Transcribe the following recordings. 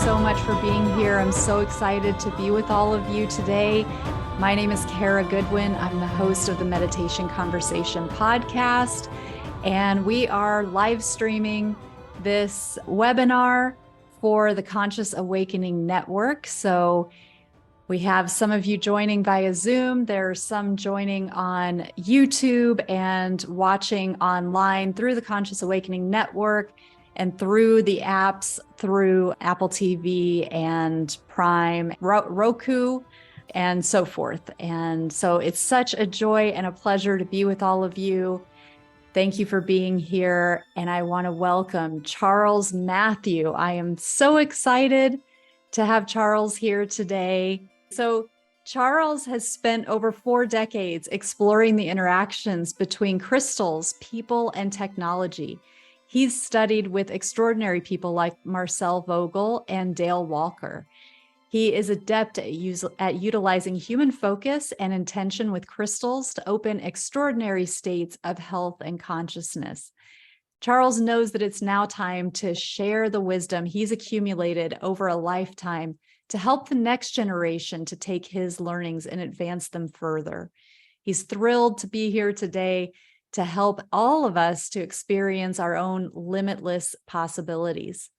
so much for being here. I'm so excited to be with all of you today. My name is Kara Goodwin. I'm the host of the Meditation Conversation podcast, and we are live streaming this webinar for the Conscious Awakening Network. So we have some of you joining via Zoom. There's some joining on YouTube and watching online through the Conscious Awakening Network and through the apps, through Apple TV and Prime, Roku, and so forth. And so it's such a joy and a pleasure to be with all of you. Thank you for being here. And I want to welcome Charles Matthew. I am so excited to have Charles here today. So Charles has spent over 4 decades exploring the interactions between crystals, people, and technology. He's studied with extraordinary people like Marcel Vogel and Dael Walker. He is adept at utilizing human focus and intention with crystals to open extraordinary states of health and consciousness. Charles knows that it's now time to share the wisdom he's accumulated over a lifetime to help the next generation to take his learnings and advance them further. He's thrilled to be here today to help all of us to experience our own limitless possibilities.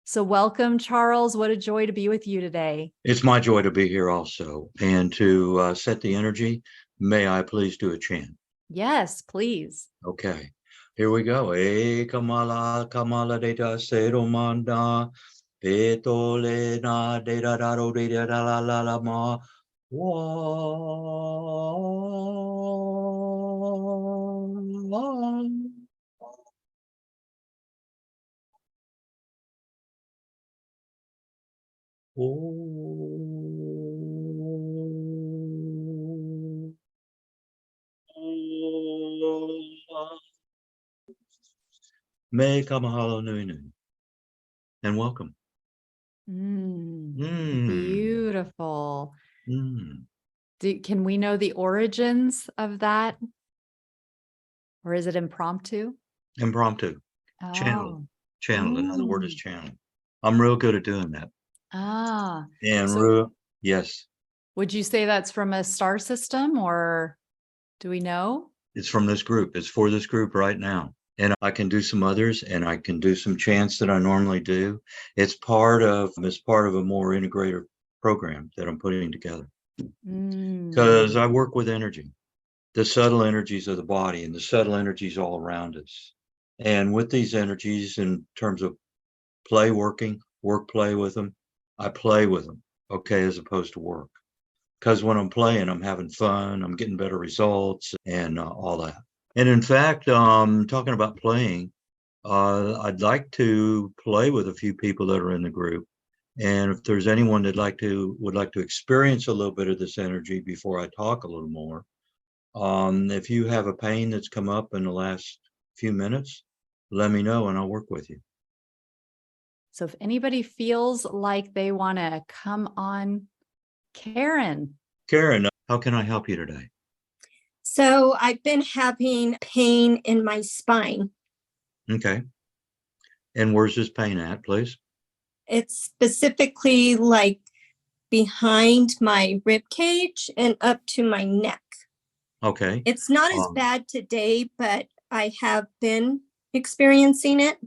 So welcome, Charles. What a joy to be with you today. It's my joy to be here also. And to set the energy, may I please do a chant? Yes, please. Okay, here we go. E kamala kamala data seromanda petole na data daro data la la la ma wa. May Kamahalo Nui Nui. And welcome. Beautiful. Can we know the origins of that? Or is it impromptu? Impromptu. Oh. Channel. Another word is channel. I'm real good at doing that. And yes. Would you say that's from a star system, or do we know? It's from this group. It's for this group right now. And I can do some others, and I can do some chants that I normally do. It's part of a more integrated program that I'm putting together. Because I work with energy, the subtle energies of the body and the subtle energies all around us. And with these energies, in terms of play with them, I play with them, okay, as opposed to work. Because when I'm playing, I'm having fun, I'm getting better results and all that. And in fact, talking about playing, I'd like to play with a few people that are in the group. And if there's anyone that would like to experience a little bit of this energy before I talk a little more, if you have a pain that's come up in the last few minutes, let me know and I'll work with you. So if anybody feels like they want to come on, Karen, how can I help you today? So I've been having pain in my spine. Okay. And where's this pain at, please? It's specifically like behind my rib cage and up to my neck. Okay. It's not as bad today, but I have been experiencing it.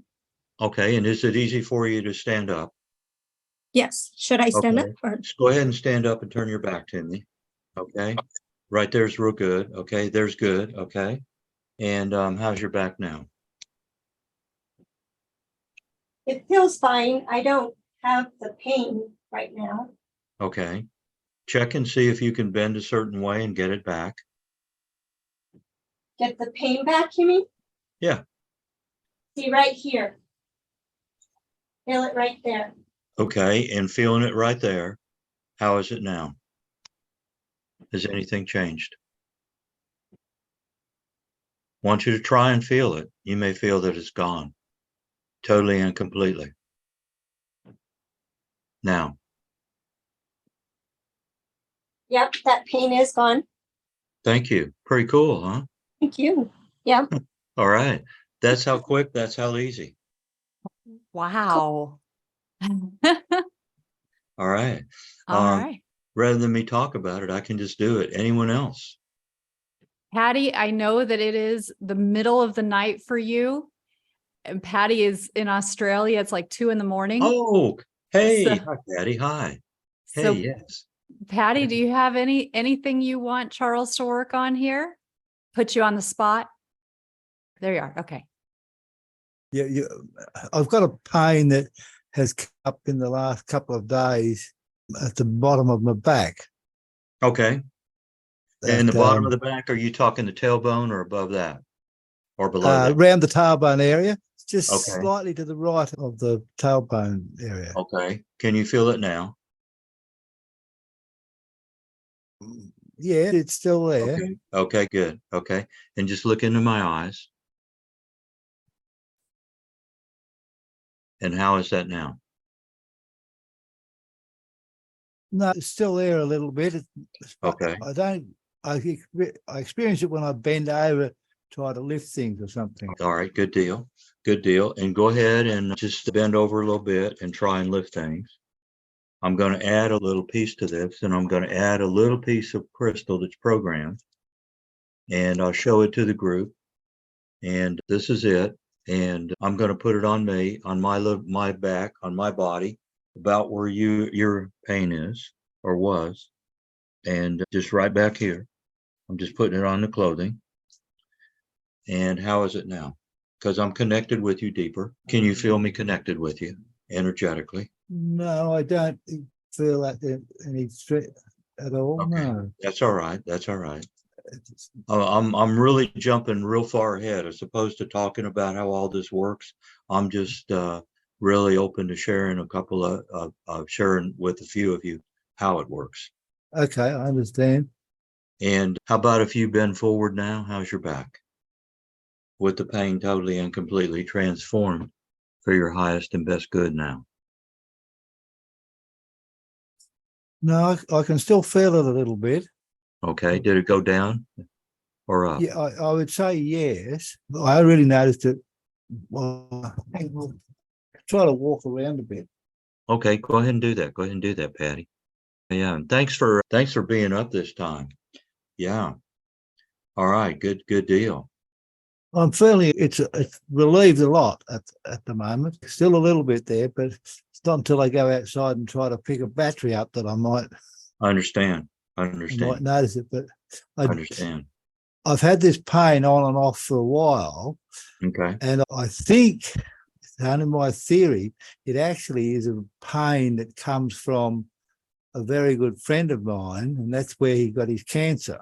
Okay. And is it easy for you to stand up? Yes. Should I stand up? Or? Just go ahead and stand up and turn your back to me. Okay. Right there's real good. Okay. There's good. Okay. And how's your back now? It feels fine. I don't have the pain right now. Okay. Check and see if you can bend a certain way and get it back. Get the pain back, you mean? Yeah. See right here. Feel it right there. Okay. And feeling it right there. How is it now? Has anything changed? Want you to try and feel it. You may feel that it's gone. Totally and completely. Now. Yep, that pain is gone. Thank you. Pretty cool, huh? Thank you. Yeah. All right. That's how quick, that's how easy. Wow. All right. All right. Rather than me talk about it, I can just do it. Anyone else? Patty, I know that it is the middle of the night for you. And Patty is in Australia. It's like 2 a.m. Oh, hey, So, hi, Patty. Hi. Hey, so yes. Patty, do you have anything you want Charles to work on here? Put you on the spot? There you are. Okay. Yeah, I've got a pain that has come up in the last couple of days at the bottom of my back. Okay. And the That, bottom of the back, are you talking the tailbone or above that? Or below that? around the tailbone area, just Okay. slightly to the right of the tailbone area. Okay. Can you feel it now? Yeah, it's still there. Okay. Okay, good. Okay. And just look into my eyes. And how is that now? No, it's still there a little bit. Okay. I experience it when I bend over, try to lift things or something. All right. Good deal. Good deal. And go ahead and just bend over a little bit and try and lift things. I'm going to add a little piece to this, and I'm going to add a little piece of crystal that's programmed, and I'll show it to the group. And this is it. And I'm going to put it on me, on my back, on my body, about where your pain is or was, and just right back here. I'm just putting it on the clothing. And how is it now? Because I'm connected with you deeper. Can you feel me connected with you energetically? No, I don't feel that any stress at all. Okay. No. That's all right. That's all right. I'm really jumping real far ahead as opposed to talking about how all this works. I'm just really open to sharing a couple of sharing with a few of you how it works. Okay, I understand. And how about if you bend forward now? How's your back? With the pain totally and completely transformed for your highest and best good now. No, I can still feel it a little bit. Okay. Did it go down or up? Yeah, I would say yes. I really noticed it. Well, try to walk around a bit. Okay, go ahead and do that. Go ahead and do that, Patty. Yeah, and thanks for being up this time. Yeah. All right, good deal. I'm feeling it's relieved a lot at the moment. Still a little bit there, but it's not until I go outside and try to pick a battery up that I might I understand. notice it. But I understand. I've had this pain on and off for a while, Okay. and I think, under my theory, it actually is a pain that comes from a very good friend of mine, and that's where he got his cancer.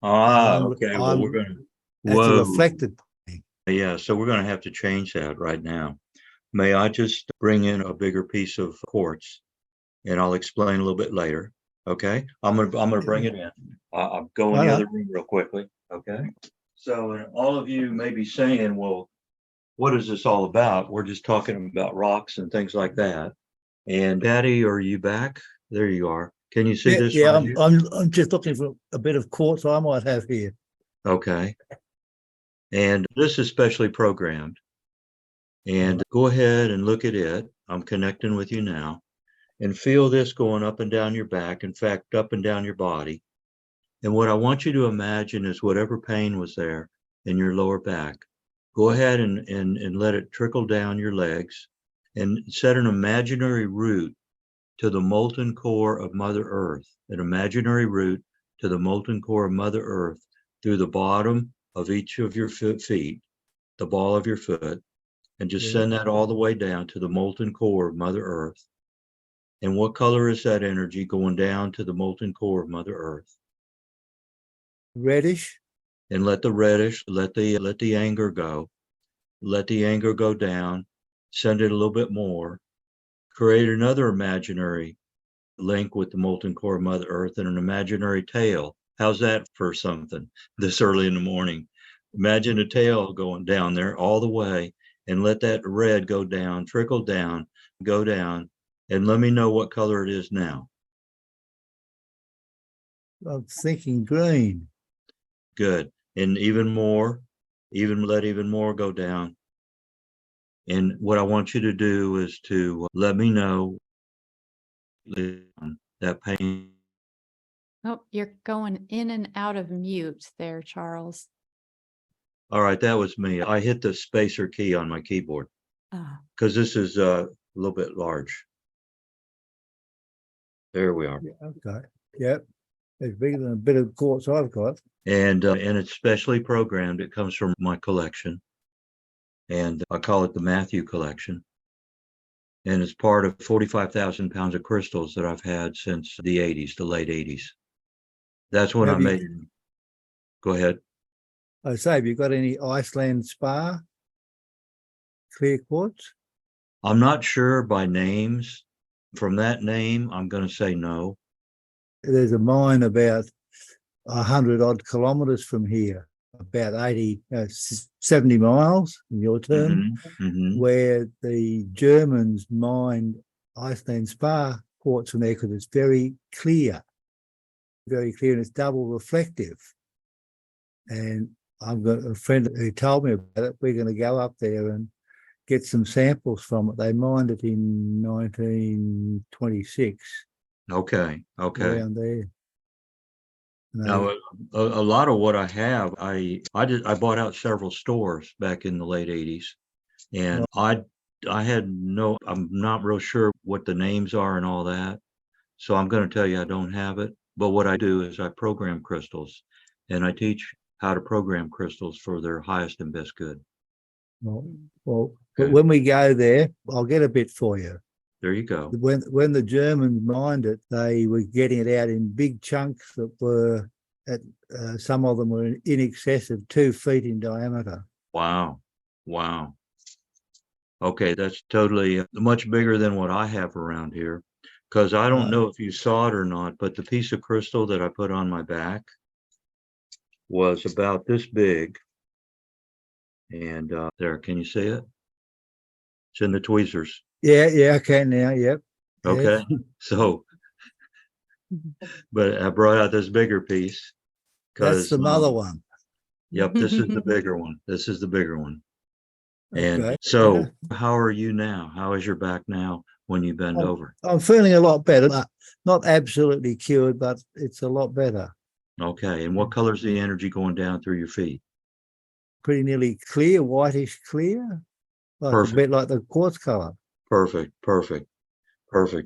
Okay. Well, we're going to, That's a reflected pain. Yeah, so we're going to have to change that right now. May I just bring in a bigger piece of quartz, and I'll explain a little bit later. Okay. I'm gonna bring it in. I'll go in the other room real quickly. Okay. So, and all of you may be saying, well, what is this all about? We're just talking about rocks and things like that. And Patty, are you back? There you are. Can you see this? Yeah, right here? I'm just looking for a bit of quartz I might have here. Okay. And this is specially programmed. And go ahead and look at it. I'm connecting with you now. And feel this going up and down your back, in fact, up and down your body. And what I want you to imagine is whatever pain was there in your lower back, go ahead and let it trickle down your legs and set an imaginary route to the molten core of Mother Earth, an imaginary route to the molten core of Mother Earth through the bottom of each of your feet, the ball of your foot, and just send that all the way down to the molten core of Mother Earth. And what color is that energy going down to the molten core of Mother Earth? Reddish. And let the reddish, let the anger go. Let the anger go down. Send it a little bit more. Create another imaginary link with the molten core of Mother Earth and an imaginary tail. How's that for something this early in the morning? Imagine a tail going down there all the way, and let that red go down, trickle down, go down, and let me know what color it is now. I'm thinking green. Good. And even more, let even more go down. And what I want you to do is to let me know that pain. Oh, you're going in and out of mute there, Charles. All right, that was me. I hit the spacer key on my keyboard Ah, because this is a little bit large. There we are. Yeah, okay. Yep. It's bigger than a bit of quartz I've got. And it's specially programmed. It comes from my collection. And I call it the Matthew collection. And it's part of 45,000 pounds of crystals that I've had since the 80s, the late 80s. That's when I Have you- made it. Go ahead. I say, have you got any Iceland Spa clear quartz? I'm not sure by names. From that name, I'm going to say no. There's a mine about 100 odd kilometers from here, about 70 miles in your term, where the Germans mined Iceland Spa quartz from there because it's very clear, and it's double reflective. And I've got a friend who told me about it. We're going to go up there and get some samples from it. They mined it in 1926. Okay. Around there. Now, a lot of what I have, I bought out several stores back in the late 80s, and I had no, I'm not real sure what the names are and all that. So I'm going to tell you I don't have it. But what I do is I program crystals, and I teach how to program crystals for their highest and best good. Well, but when we go there, I'll get a bit for you. There you go. When the Germans mined it, they were getting it out in big chunks that were some of them were in excess of 2 feet in diameter. Wow. Okay, that's totally much bigger than what I have around here. Because I don't know if you saw it or not, but the piece of crystal that I put on my back was about this big. And there, can you see it? It's in the tweezers. Yeah, I can now. Yep. Okay. Yes. So, but I brought out this bigger piece. That's the mother one. Yep, this is the bigger one. This is the bigger one. And Okay. so, how are you now? How is your back now when you bend over? I'm feeling a lot better. Not absolutely cured, but it's a lot better. Okay. And what color is the energy going down through your feet? Pretty nearly clear, whitish clear. Like a bit like the quartz color. Perfect.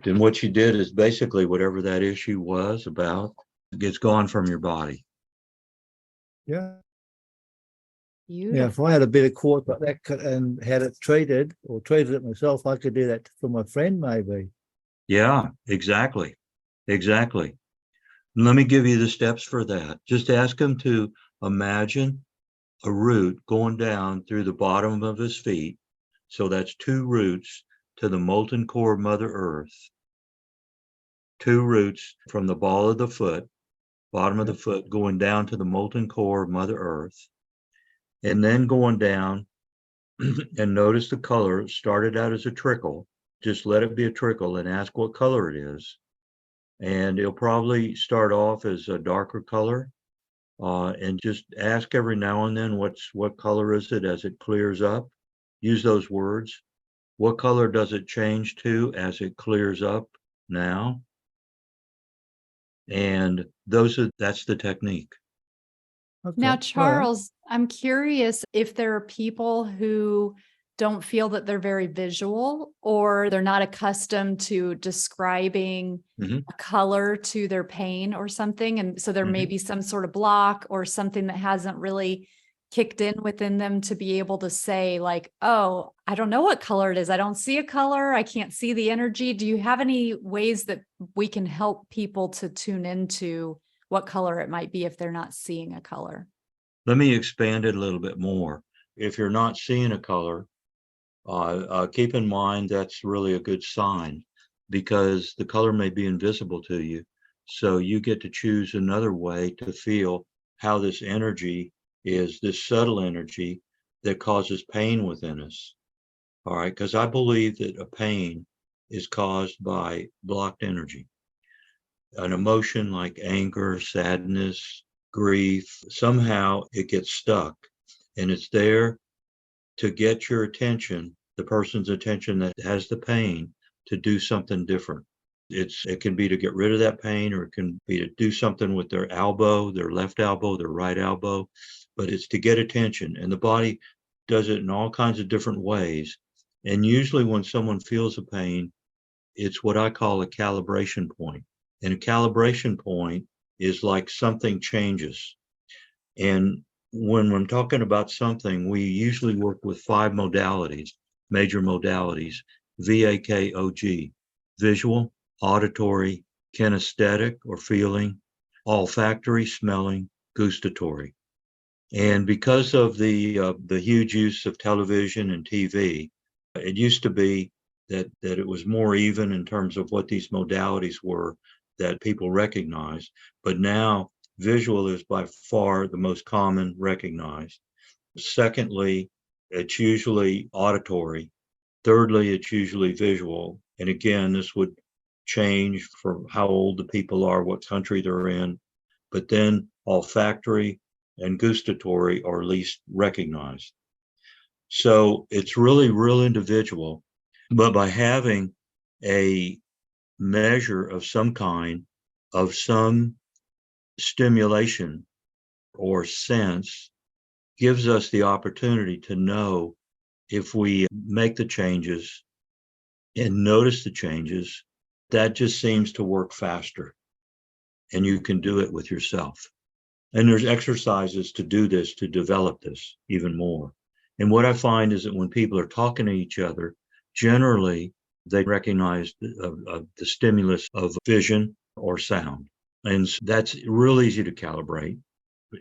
And what you did is basically whatever that issue was about gets gone from your body. Yeah. beautiful. Yeah, if I had a bit of quartz like that and had it treated or treated it myself, I could do that for my friend maybe. Yeah, exactly. Let me give you the steps for that. Just ask him to imagine a root going down through the bottom of his feet. So that's 2 roots to the molten core of Mother Earth. 2 roots from the ball of the foot, bottom of the foot, going down to the molten core of Mother Earth. And then going down and notice the color. It started out as a trickle. Just let it be a trickle and ask what color it is. And it'll probably start off as a darker color. And just ask every now and then what color is it as it clears up. Use those words. What color does it change to as it clears up now? And that's the technique. Okay. Now, Charles, I'm curious if there are people who don't feel that they're very visual or they're not accustomed to describing a color to their pain or something. And so there may be some sort of block or something that hasn't really kicked in within them to be able to say like, oh, I don't know what color it is. I don't see a color. I can't see the energy. Do you have any ways that we can help people to tune into what color it might be if they're not seeing a color? Let me expand it a little bit more. If you're not seeing a color, keep in mind that's really a good sign because the color may be invisible to you. So you get to choose another way to feel how this energy is, this subtle energy that causes pain within us. All right, because I believe that a pain is caused by blocked energy. An emotion like anger, sadness, grief, somehow it gets stuck and it's there to get your attention the person's attention that has the pain to do something different. It can be to get rid of that pain, or it can be to do something with their elbow, their left elbow, their right elbow, but it's to get attention. And the body does it in all kinds of different ways. And usually when someone feels a pain, it's what I call a calibration point. And a calibration point is like something changes. And when I'm talking about something, we usually work with 5 modalities, major modalities: VAKOG, visual, auditory, kinesthetic or feeling, olfactory, smelling, gustatory. And because of the huge use of television and TV, it used to be that it was more even in terms of what these modalities were that people recognized. But now visual is by far the most common recognized. Secondly, it's usually auditory. Thirdly, it's usually visual. And again, this would change from how old the people are, what country they're in. But then olfactory and gustatory are least recognized. So it's really real individual. But by having a measure of some kind, of some stimulation or sense, gives us the opportunity to know if we make the changes and notice the changes, that just seems to work faster. And you can do it with yourself. And there's exercises to do this, to develop this even more. And what I find is that when people are talking to each other, generally they recognize the stimulus of vision or sound. And that's real easy to calibrate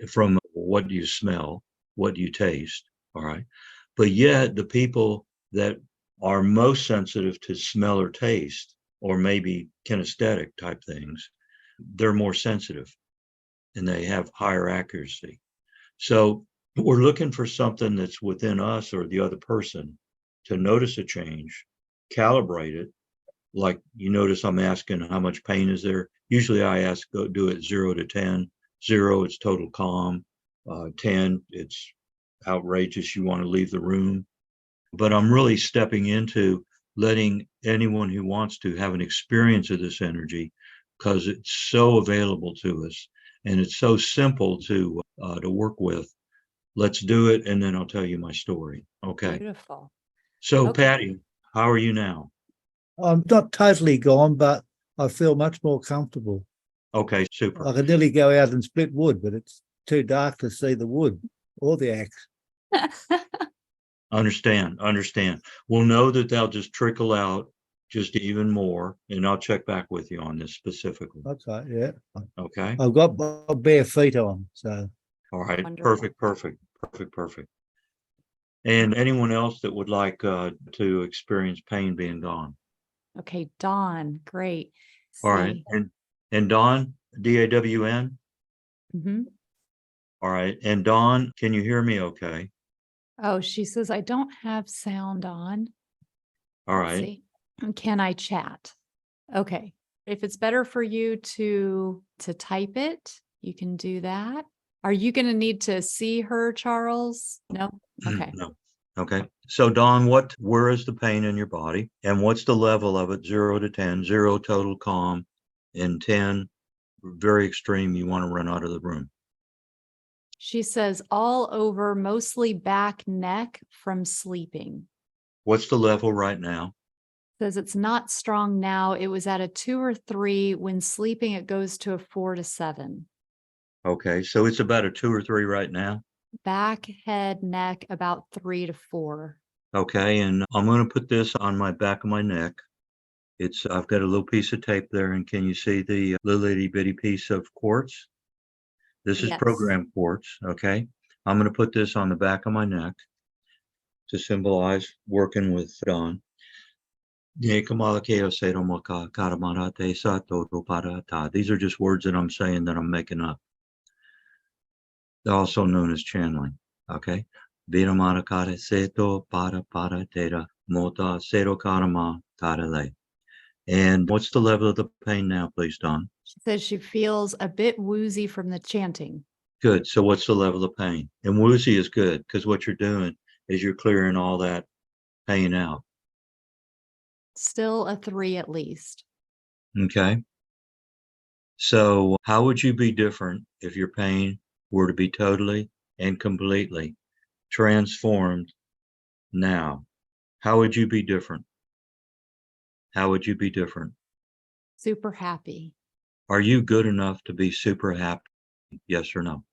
from what do you smell, what do you taste, all right? But yet the people that are most sensitive to smell or taste, or maybe kinesthetic type things, they're more sensitive and they have higher accuracy. So we're looking for something that's within us or the other person to notice a change, calibrate it. Like you notice I'm asking how much pain is there. Usually I ask, go do it 0 to 10. 0, it's total calm. 10, it's outrageous, you want to leave the room. But I'm really stepping into letting anyone who wants to have an experience of this energy, because it's so available to us and it's so simple to work with. Let's do it, and then I'll tell you my story. Okay. Beautiful. So, Okay. Patty, how are you now? I'm not totally gone, but I feel much more comfortable. Okay, super. I could nearly go out and split wood, but it's too dark to see the wood or the axe. Understand. We'll know that they'll just trickle out just even more, and I'll check back with you on this specifically. Okay, yeah. Okay. I've got bare feet on, so. All right. Wonderful. Perfect. And anyone else that would like to experience pain being gone? Okay, Dawn, great. All right. And Dawn, DAWN? Mm-hmm. All right. And Dawn, can you hear me okay? Oh, she says, I don't have sound on. All Let's right. see. Can I chat? Okay. If it's better for you to type it, you can do that. Are you going to need to see her, Charles? No? Okay. No. Okay. So Dawn, where is the pain in your body? And what's the level of it? 0 to 10, 0 total calm, and 10 very extreme, you want to run out of the room. She says all over, mostly back, neck from sleeping. What's the level right now? Says it's not strong now. It was at a 2 or 3. When sleeping, it goes to a 4 to 7. Okay. So it's about a 2 or 3 right now. Back, head, neck, about 3 to 4. Okay. And I'm going to put this on my back of my neck. I've got a little piece of tape there. And can you see the little itty bitty piece of quartz? This is Yes. program quartz. Okay. I'm going to put this on the back of my neck to symbolize working with Dawn. These are just words that I'm saying that I'm making up. They're also known as channeling. Okay. And what's the level of the pain now, please, Dawn? She says she feels a bit woozy from the chanting. Good. So what's the level of pain? And woozy is good, because what you're doing is you're clearing all that pain out? Still a 3 at least. Okay. So how would you be different if your pain were to be totally and completely transformed now? How would you be different? How would you be different? Super happy. Are you good enough to be super happy? Yes or no?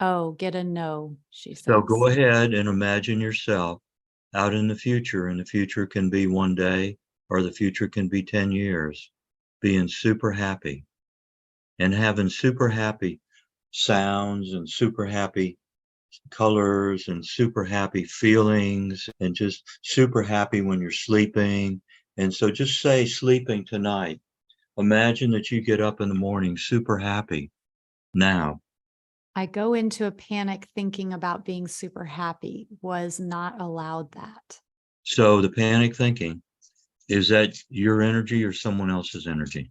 Oh, get a no, she So says. go ahead and imagine yourself out in the future, and the future can be one day or the future can be 10 years, being super happy and having super happy sounds and super happy colors and super happy feelings and just super happy when you're sleeping. And so just say sleeping tonight. Imagine that you get up in the morning super happy now. I go into a panic thinking about being super happy. Was not allowed that. So the panic thinking, is that your energy or someone else's energy?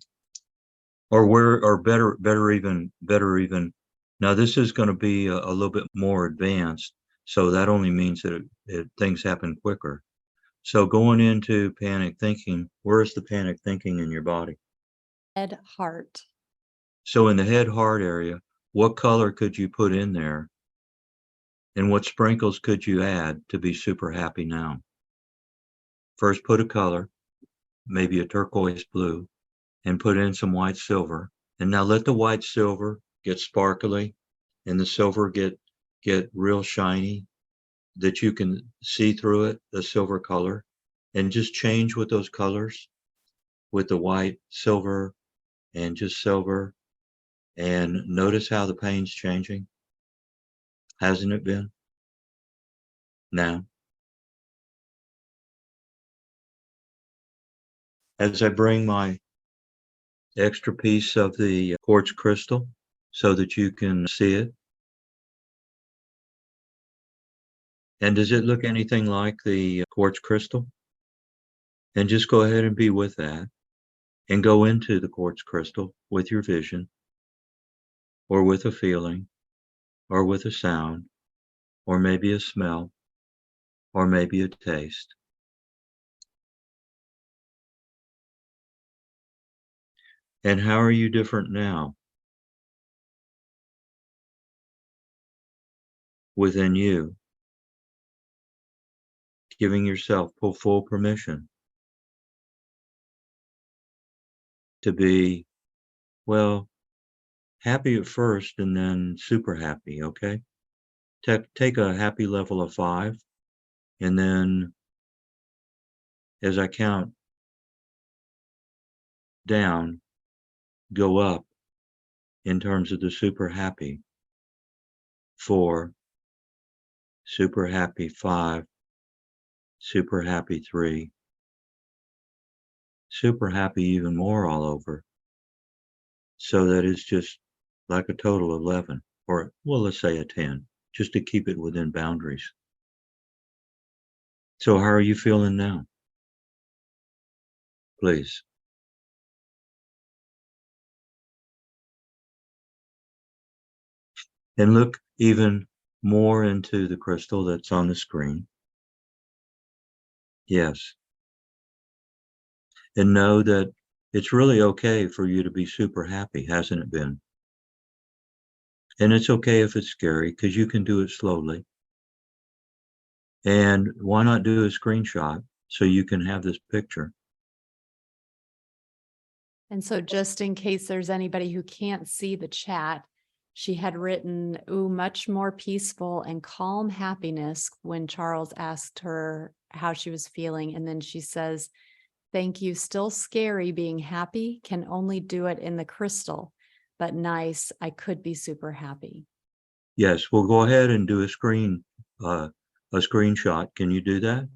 Or better even. Now this is going to be a little bit more advanced. So that only means that things happen quicker. So going into panic thinking, where's the panic thinking in your body? Head, heart. So in the head heart area, what color could you put in there? And what sprinkles could you add to be super happy now? First, put a color, maybe a turquoise blue, and put in some white silver. And now let the white silver get sparkly and the silver get real shiny, that you can see through it, the silver color, and just change with those colors, with the white, silver, and just silver. And notice how the pain's changing. Hasn't it been? Now, as I bring my extra piece of the quartz crystal so that you can see it. And does it look anything like the quartz crystal? And just go ahead and be with that and go into the quartz crystal with your vision or with a feeling or with a sound or maybe a smell or maybe a taste. And how are you different now within you? Giving yourself full permission to be, well, happy at first and then super happy, okay? Take a happy level of 5, and then as I count down, go up in terms of the super happy. 4, super happy 5, super happy 3, super happy even more all over. So that is just like a total of 11, or well, let's say a 10, just to keep it within boundaries. So how are you feeling now? Please. And look even more into the crystal that's on the screen. Yes. And know that it's really okay for you to be super happy, hasn't it been? And it's okay if it's scary, because you can do it slowly. And why not do a screenshot so you can have this picture? And so just in case there's anybody who can't see the chat, she had written, ooh, much more peaceful and calm happiness when Charles asked her how she was feeling. And then she says, thank you, still scary being happy, can only do it in the crystal, but nice, I could be super happy. Yes, we'll go ahead and do a screenshot. Can you do that?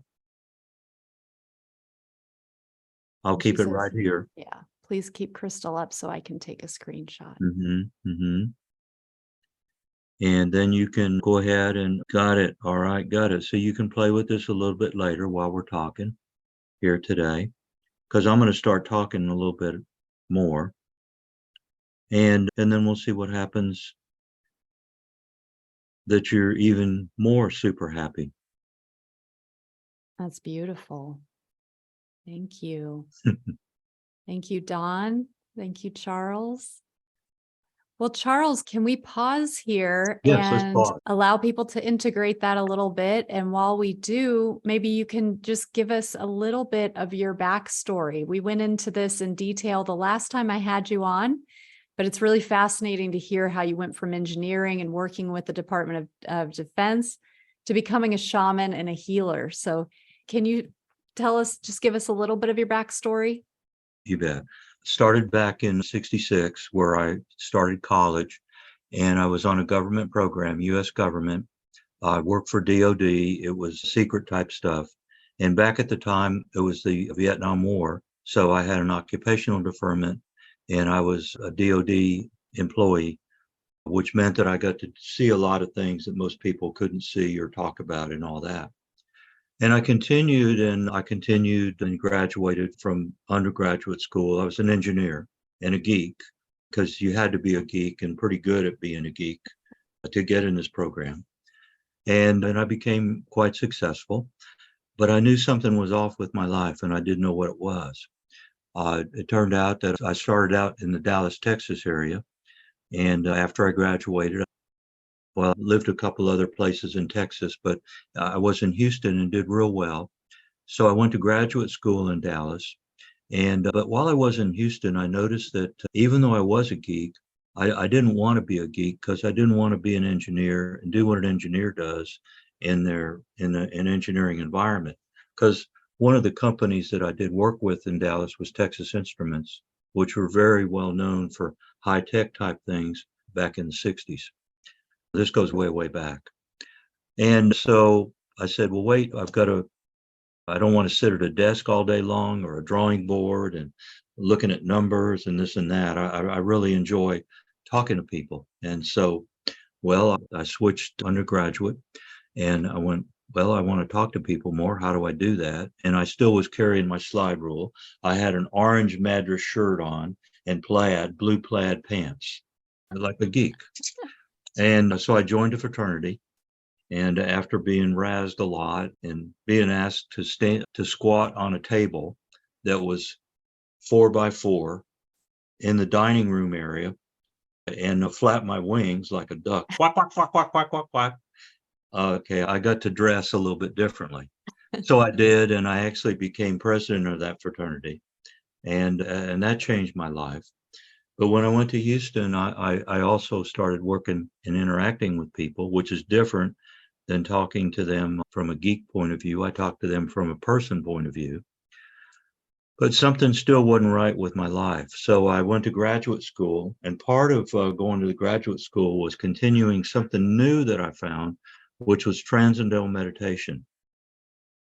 I'll And she keep it says, right here. yeah, please keep crystal up so I can take a screenshot. And then you can go ahead and got it. All right, got it. So you can play with this a little bit later while we're talking here today, because I'm going to start talking a little bit more. And then we'll see what happens, that you're even more super happy. That's beautiful. Thank you. Thank you, Dawn. Thank you, Charles. Well, Charles, can we pause here Yes, let's and pause. allow people to integrate that a little bit? And while we do, maybe you can just give us a little bit of your backstory. We went into this in detail the last time I had you on, but it's really fascinating to hear how you went from engineering and working with the Department of Defense to becoming a shaman and a healer. So can you just give us a little bit of your backstory? You bet. Started back in 66, where I started college, and I was on a government program, US government. I worked for DOD. It was secret type stuff. And back at the time, it was the Vietnam War. So I had an occupational deferment, and I was a DOD employee, which meant that I got to see a lot of things that most people couldn't see or talk about and all that. And I continued and graduated from undergraduate school. I was an engineer and a geek, because you had to be a geek and pretty good at being a geek to get in this program. And I became quite successful, but I knew something was off with my life and I didn't know what it was. It turned out that I started out in the Dallas, Texas area. And after I graduated, well, I lived a couple other places in Texas, but I was in Houston and did real well. So I went to graduate school in Dallas. And but while I was in Houston, I noticed that even though I was a geek, I didn't want to be a geek, because I didn't want to be an engineer and do what an engineer does in an engineering environment. Because one of the companies that I did work with in Dallas was Texas Instruments, which were very well known for high tech type things back in the 60s. This goes way, way back. And so I said, well, wait, I don't want to sit at a desk all day long or a drawing board and looking at numbers and this and that. I really enjoy talking to people. And so, well, I switched to undergraduate and I went, well, I want to talk to people more. How do I do that? And I still was carrying my slide rule. I had an orange Madras shirt on and blue plaid pants, like a geek. And so I joined a fraternity. And after being razzed a lot and being asked to squat on a table that was 4x4 in the dining room area and flap my wings like a duck, quack, quack, quack, quack, quack, quack, quack. Okay, I got to dress a little bit differently. So I did, and I actually became president of that fraternity. And that changed my life. But when I went to Houston, I also started working and interacting with people, which is different than talking to them from a geek point of view. I talked to them from a person point of view. But something still wasn't right with my life. So I went to graduate school, and part of going to the graduate school was continuing something new that I found, which was transcendental meditation.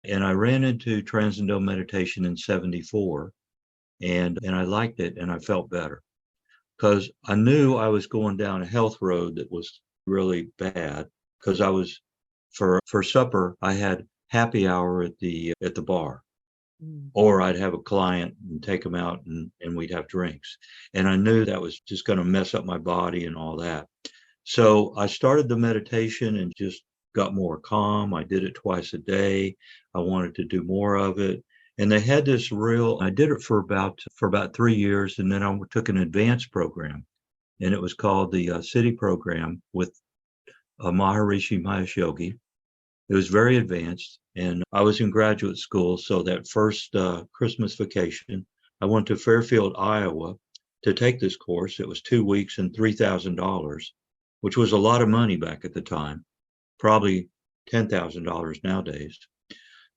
And I ran into transcendental meditation in 74, and I liked it, and I felt better, because I knew I was going down a health road that was really bad, because I was, for supper, I had happy hour at the bar, or I'd have a client and take them out and we'd have drinks. And I knew that was just going to mess up my body and all that. So I started the meditation and just got more calm. I did it twice a day. I wanted to do more of it. And they had this I did it for about 3 years. And then I took an advanced program, and it was called the City Program with Maharishi Mahesh Yogi. It was very advanced, and I was in graduate school. So that first Christmas vacation, I went to Fairfield, Iowa to take this course. It was 2 weeks and $3,000, which was a lot of money back at the time, probably $10,000 nowadays.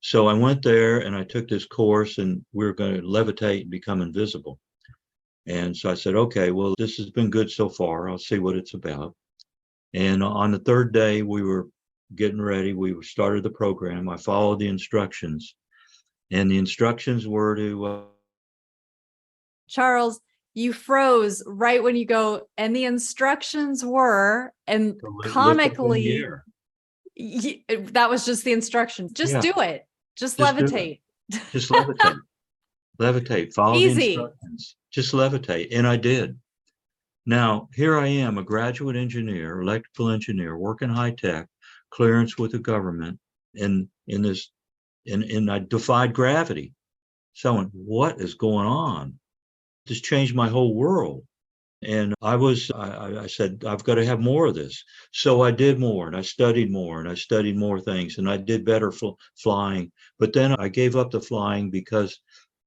So I went there and I took this course, and we were going to levitate and become invisible. And so I said, okay, well, this has been good so far. I'll see what it's about. And on the third day, we were getting ready. We started the program. I followed the instructions, and the instructions were to Charles, you froze right when you go, and the instructions were, and comically, that was just the instructions. Just do it. Just levitate. Just levitate. Levitate. Follow the Easy. instructions. Just levitate. And I did. Now, here I am, a graduate engineer, electrical engineer, working high tech, clearance with the government in this and I defied gravity. So I went, what is going on? This changed my whole world. And I said, I've got to have more of this. So I did more, and I studied more, and I studied more things, and I did better flying. But then I gave up the flying because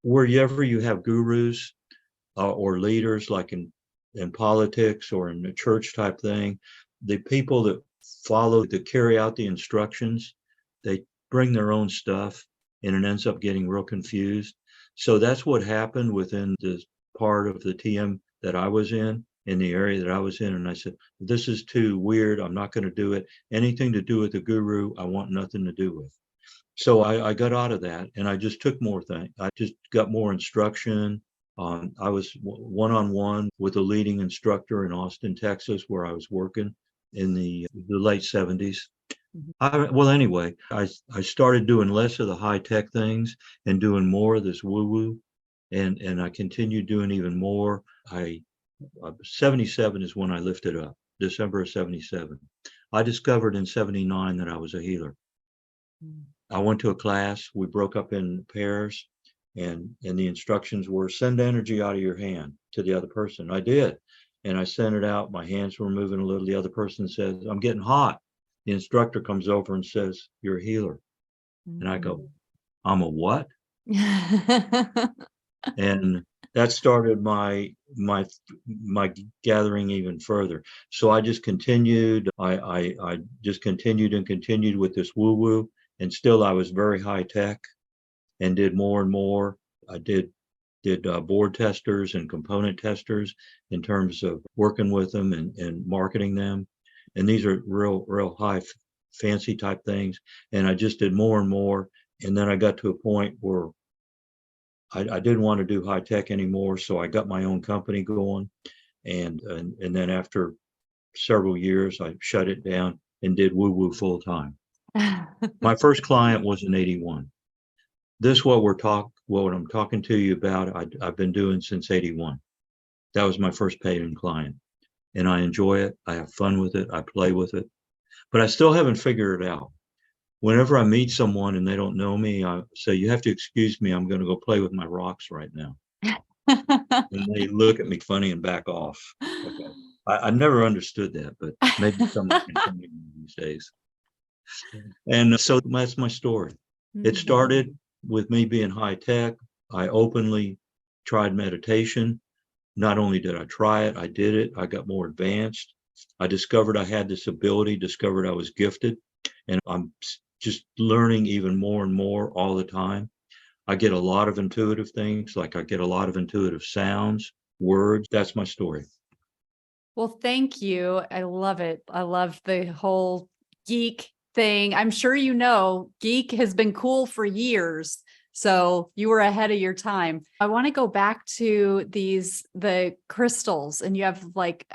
wherever you have gurus or leaders, like in politics or in a church type thing, the people that carry out the instructions, they bring their own stuff, and it ends up getting real confused. So that's what happened within the part of the TM that I was in the area that I was in. And I said, this is too weird. I'm not going to do it. Anything to do with the guru, I want nothing to do with. So I got out of that, and I just took more things. I just got more instruction. I was one-on-one with a leading instructor in Austin, Texas, where I was working in the late 70s. Well, anyway, I started doing less of the high-tech things and doing more of this woo-woo. And I continued doing even more. 77 is when I lifted up, December of 77. I discovered in 79 that I was a healer. I went to a class, we broke up in pairs, and the instructions were send energy out of your hand to the other person. I did. And I sent it out. My hands were moving a little. The other person says, I'm getting hot. The instructor comes over and says, you're a healer. And I go, I'm a what? And that started my gathering even further. So I just continued. I just continued and continued with this woo-woo, and still I was very high tech and did more and more. I did board testers and component testers in terms of working with them and marketing them. And these are real high fancy type things. And I just did more and more. And then I got to a point where I didn't want to do high tech anymore, so I got my own company going, and then after several years, I shut it down and did woo woo full time. My first client was in '81. This what I'm talking to you about. I've been doing since '81. That was my first paying client, and I enjoy it. I have fun with it. I play with it, but I still haven't figured it out. Whenever I meet someone and they don't know me, I say, you have to excuse me, I'm going to go play with my rocks right now. And they look at me funny and back off. Okay. I never understood that, but maybe someone can tell me these days. And so that's my story. It started with me being high tech. I openly tried meditation. Not only did I try it, I did it. I got more advanced. I discovered I had this ability, discovered I was gifted, and I'm just learning even more and more all the time. I get a lot of intuitive things, like I get a lot of intuitive sounds, words. That's my story. Well, thank you. I love it. I love the whole geek thing. I'm sure you know, geek has been cool for years. So you were ahead of your time. I want to go back to the crystals, and you have like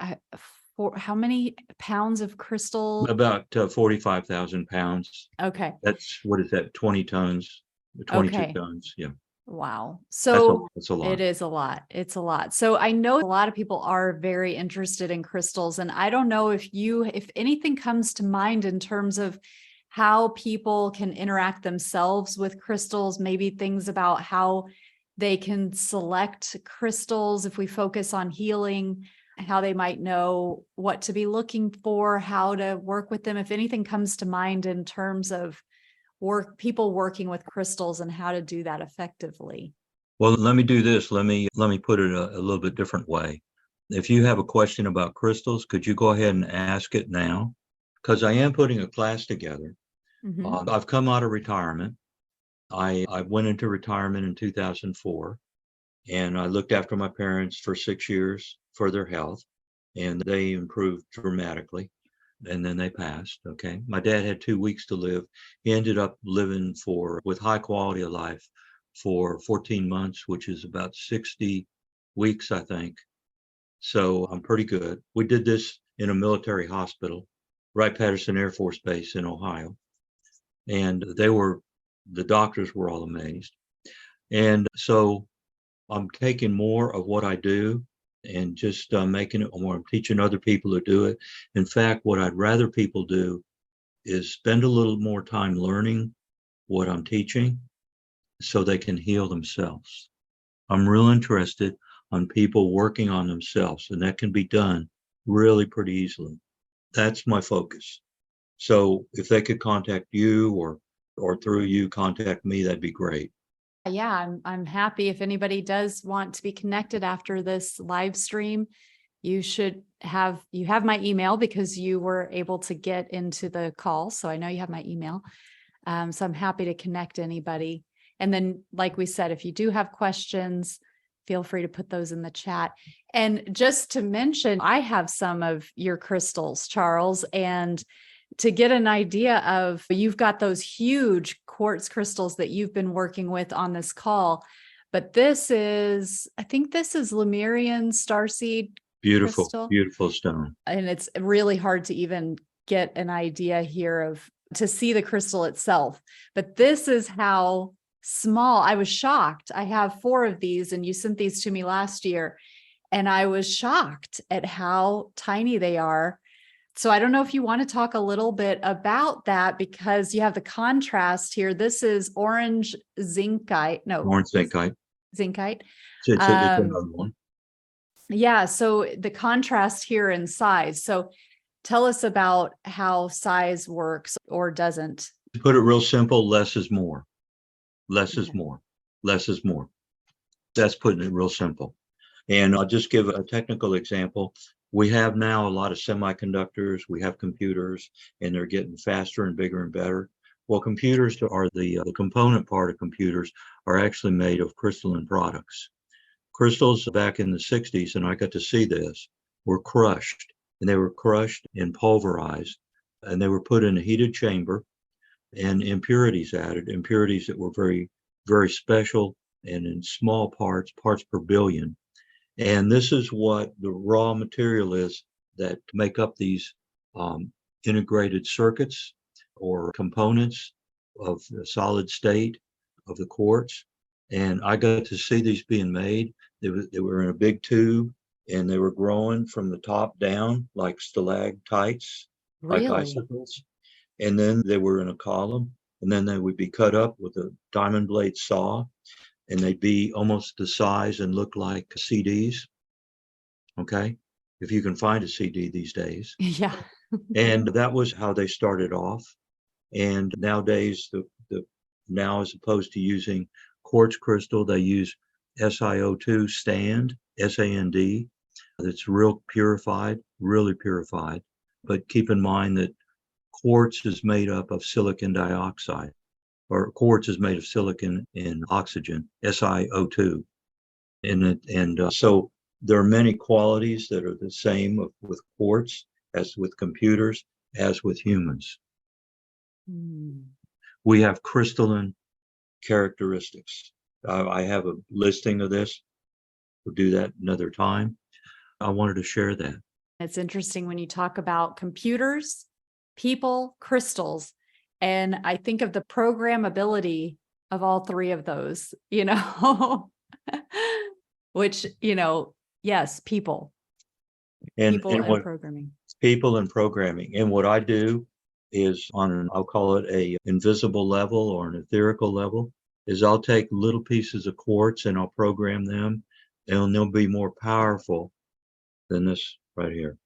how many pounds of crystal? About 45,000 pounds. Okay. That's, what is that, 20 tons, 22 tons. Yeah. Wow. So that's a lot. It is a lot. It's a lot. So I know a lot of people are very interested in crystals, and I don't know if anything comes to mind in terms of how people can interact themselves with crystals, maybe things about how they can select crystals if we focus on healing, how they might know what to be looking for, how to work with them. If anything comes to mind in terms of people working with crystals and how to do that effectively. Well, let me do this. Let me put it a little bit different way. If you have a question about crystals, could you go ahead and ask it now? Because I am putting a class together. I've come out of retirement. I went into retirement in 2004, and I looked after my parents for 6 years for their health, and they improved dramatically. And then they passed. Okay. My dad had 2 weeks to live. He ended up living with high quality of life for 14 months, which is about 60 weeks, I think. So I'm pretty good. We did this in a military hospital, Wright-Patterson Air Force Base in Ohio. And the doctors were all amazed. And so I'm taking more of what I do and just making it more. I'm teaching other people to do it. In fact, what I'd rather people do is spend a little more time learning what I'm teaching so they can heal themselves. I'm real interested on people working on themselves, and that can be done really pretty easily. That's my focus. So if they could contact you or through you contact me, that'd be great. Yeah, I'm happy. If anybody does want to be connected after this live stream, you have my email because you were able to get into the call. So I know you have my email. So I'm happy to connect anybody. And then, like we said, if you do have questions, feel free to put those in the chat. And just to mention, I have some of your crystals, Charles, and to get an idea of, you've got those huge quartz crystals that you've been working with on this call, but I think this is Lemurian starseed Beautiful, crystal. beautiful stone. And it's really hard to even get an idea here to see the crystal itself, but this is how small. I was shocked. I have 4 of these, and you sent these to me last year, and I was shocked at how tiny they are. So I don't know if you want to talk a little bit about that, because you have the contrast here. This is orange zincite. No, Orange zincite. Zincite. It's another one. Yeah. So the contrast here in size. So tell us about how size works or doesn't. To put it real simple, less is more. Less is Okay. more. Less is more. That's putting it real simple. And I'll just give a technical example. We have now a lot of semiconductors, we have computers, and they're getting faster and bigger and better. Well, computers are the component part of computers are actually made of crystalline products. Crystals back in the 60s, and I got to see this, were crushed, and they were crushed and pulverized, and they were put in a heated chamber and impurities added, impurities that were very, very special and in small parts per billion. And this is what the raw material is that make up these integrated circuits or components of the solid state of the quartz. And I got to see these being made. They were in a big tube, and they were growing from the top down like stalactites, like Really? icicles. And then they were in a column, and then they would be cut up with a diamond blade saw, and they'd be almost the size and look like CDs. Okay. If you can find a CD these days. Yeah. And that was how they started off. And nowadays, now as opposed to using quartz crystal, they use SiO2 SAND. That's real purified, really purified. But keep in mind that quartz is made up of silicon dioxide, or quartz is made of silicon and oxygen, SiO2. So there are many qualities that are the same with quartz as with computers, as with humans. We have crystalline characteristics. I have a listing of this. We'll do that another time. I wanted to share that. It's interesting when you talk about computers, people, crystals, and I think of the programmability of all 3 of those, which, yes, people And and programming. People and programming. And what I do is I'll call it a invisible level or an etherical level, is I'll take little pieces of quartz and I'll program them, and they'll be more powerful than this right here.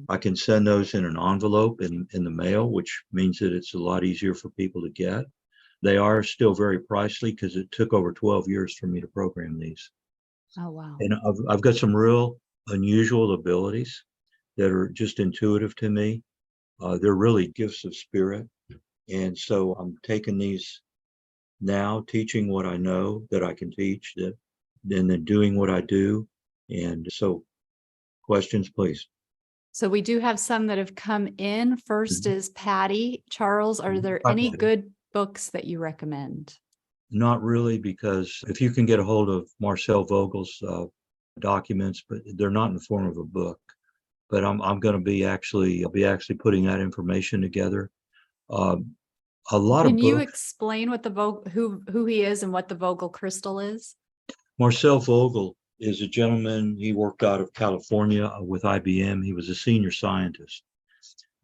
I can send those in an envelope in the mail, which means that it's a lot easier for people to get. They are still very pricey because it took over 12 years for me to program these. Oh, wow. And I've got some real unusual abilities that are just intuitive to me. They're really gifts of spirit. And so I'm taking these now, teaching what I know that I can teach, and then doing what I do. And so questions, please. So we do have some that have come in. First is Patty. Charles, are there any good books that you recommend? Not really, because if you can get a hold of Marcel Vogel's documents, but they're not in the form of a book. But I'm going to be actually putting that information together. A lot Can of you books. explain what the who he is and what the Vogel crystal is? Marcel Vogel is a gentleman. He worked out of California with IBM. He was a senior scientist.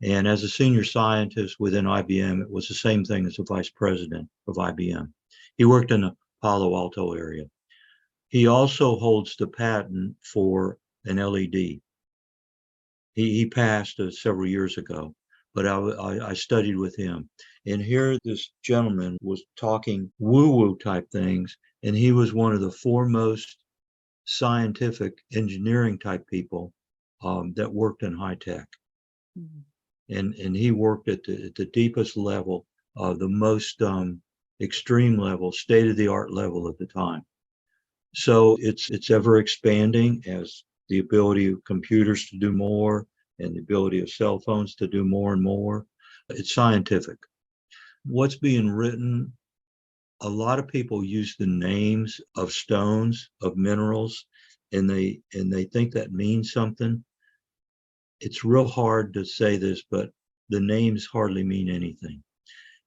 And as a senior scientist within IBM, it was the same thing as the vice president of IBM. He worked in the Palo Alto area. He also holds the patent for an LED. He passed several years ago, but I studied with him. And here this gentleman was talking woo-woo type things, and he was one of the foremost scientific engineering type people that worked in high tech. Mm-hmm. And he worked at the deepest level, the most extreme level, state-of-the-art level at the time. So it's ever expanding as the ability of computers to do more and the ability of cell phones to do more and more. It's scientific. What's being written, a lot of people use the names of stones, of minerals, and they think that means something. It's real hard to say this, but the names hardly mean anything.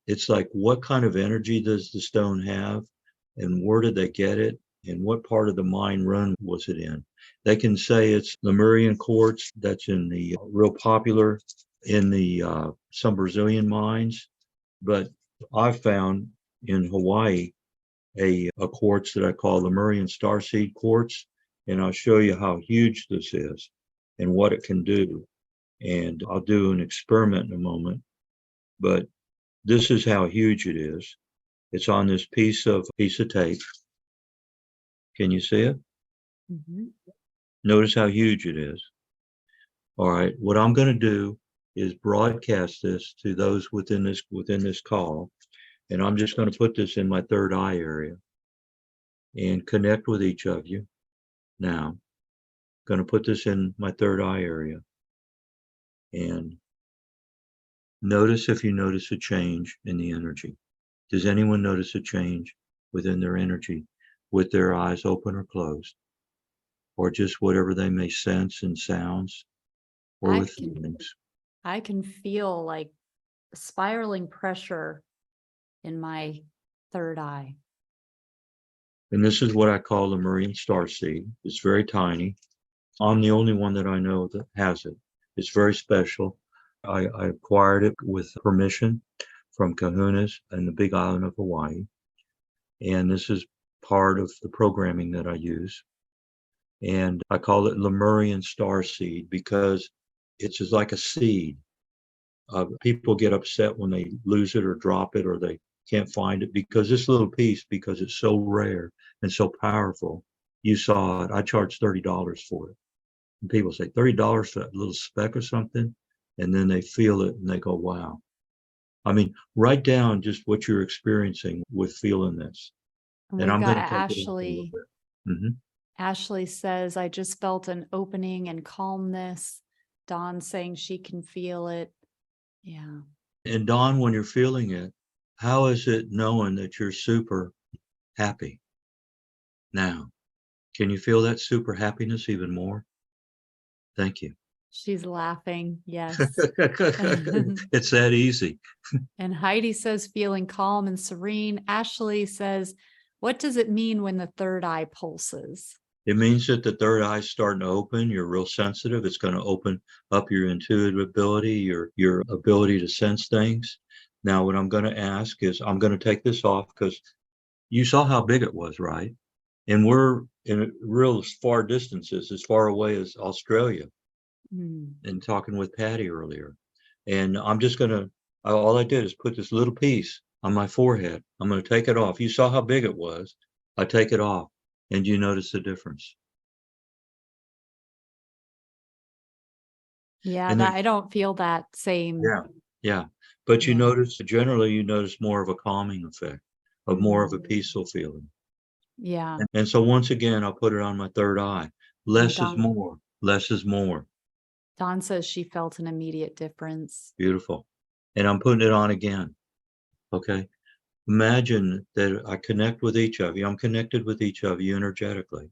It's like, what kind of energy does the stone have, and where did they get it, and what part of the mine run was it in? They can say it's Lemurian quartz that's in the real popular in the some Brazilian mines, but I've found in Hawaii a quartz that I call Lemurian starseed quartz, and I'll show you how huge this is and what it can do. And I'll do an experiment in a moment, but this is how huge it is. It's on this piece of tape. Can you see it? Mm-hmm. Notice how huge it is. All right, what I'm going to do is broadcast this to those within this call, and I'm just going to put this in my third eye area and connect with each of you. Now, I'm going to put this in my third eye area, and notice if you notice a change in the energy. Does anyone notice a change within their energy with their eyes open or closed, or just whatever they may sense in sounds or with feelings? I can feel like spiraling pressure in my third eye. And this is what I call the Lemurian starseed. It's very tiny. I'm the only one that I know that has it. It's very special. I acquired it with permission from kahunas in the Big Island of Hawaii. And this is part of the programming that I use. And I call it Lemurian starseed because it's just like a seed. People get upset when they lose it or drop it or they can't find it, because this little piece, because it's so rare and so powerful, you saw it. I charge $30 for it. And people say, $30 for that little speck or something? And then they feel it and they go, wow. I mean, write down just what you're experiencing with feeling this. And I'm going to take Ashley. Mm-hmm. Ashley says, I just felt an opening and calmness. Dawn saying she can feel it. Yeah. And Dawn, when you're feeling it, how is it knowing that you're super happy now? Can you feel that super happiness even more? Thank you. She's laughing. Yes. It's that easy. And Heidi says, feeling calm and serene. Ashley says, what does it mean when the third eye pulses? It means that the third eye is starting to open. You're real sensitive. It's going to open up your intuitive ability, your ability to sense things. Now, what I'm going to ask is, I'm going to take this off because you saw how big it was, right? And we're in real far distances, as far away as Australia. And talking with Patty earlier. And I'm just going to, all I did is put this little piece on my forehead. I'm going to take it off. You saw how big it was. I take it off. And you notice the difference. Yeah, I don't feel that same. Yeah. But you notice, generally, you notice more of a calming effect, of more of a peaceful feeling. Yeah. And so once again, I'll put it on my third eye. Less is more. Less is more. Dawn says she felt an immediate difference. Beautiful. And I'm putting it on again. Okay. Imagine that I connect with each of you. I'm connected with each of you energetically.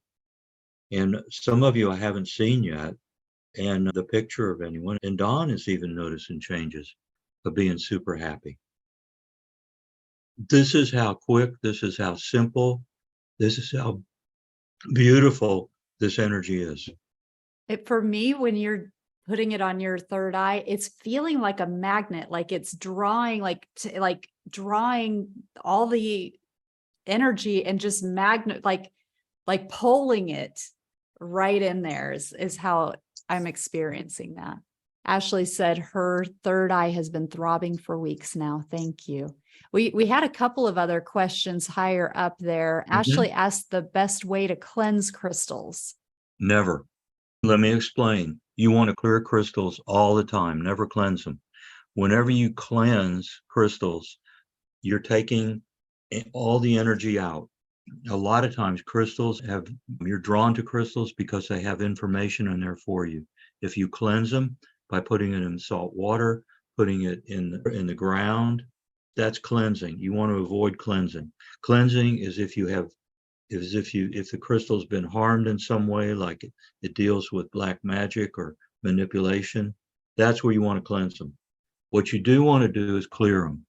And some of you I haven't seen yet, and the picture of anyone. And Dawn is even noticing changes of being super happy. This is how quick, this is how simple, this is how beautiful this energy is. For me, when you're putting it on your third eye, it's feeling like a magnet, like it's drawing, like drawing all the energy and just like pulling it right in there is how I'm experiencing that. Ashley said her third eye has been throbbing for weeks now. Thank you. We had a couple of other questions higher up there. Ashley asked the best way to cleanse crystals. Never. Let me explain. You want to clear crystals all the time, never cleanse them. Whenever you cleanse crystals, you're taking all the energy out. A lot of times you're drawn to crystals because they have information in there for you. If you cleanse them by putting it in salt water, putting it in the ground, that's cleansing. You want to avoid cleansing. Cleansing is if the crystal's been harmed in some way, like it deals with black magic or manipulation, that's where you want to cleanse them. What you do want to do is clear them.